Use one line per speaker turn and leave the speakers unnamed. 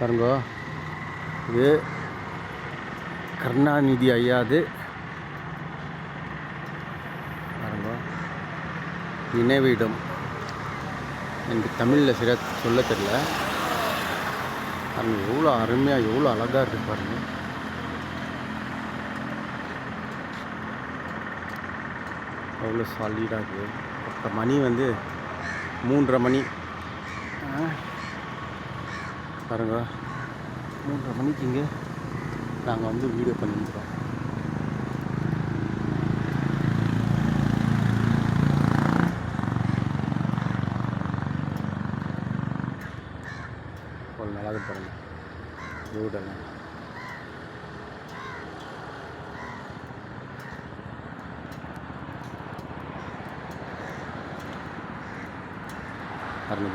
பாருங்க, இது கருணாநிதி ஐயாது பாருங்க நினைவிடம். எனக்கு தமிழில் சரியாக சொல்ல தெரியல. பாருங்க எவ்வளோ அருமையாக எவ்வளோ அழகாக இருக்குது பாருங்கள். எவ்வளோ சாலிடாக இருக்குது. இப்போ மணி வந்து 3:30 மணி. பாருங்க 3:30 மணிக்கு இங்கே நாங்கள் வந்து வீடியோ பண்ணியிருக்கிறோம். அவ்வளோ நல்லா பாருங்கள் ரோடெல்லாம். பாருங்கள்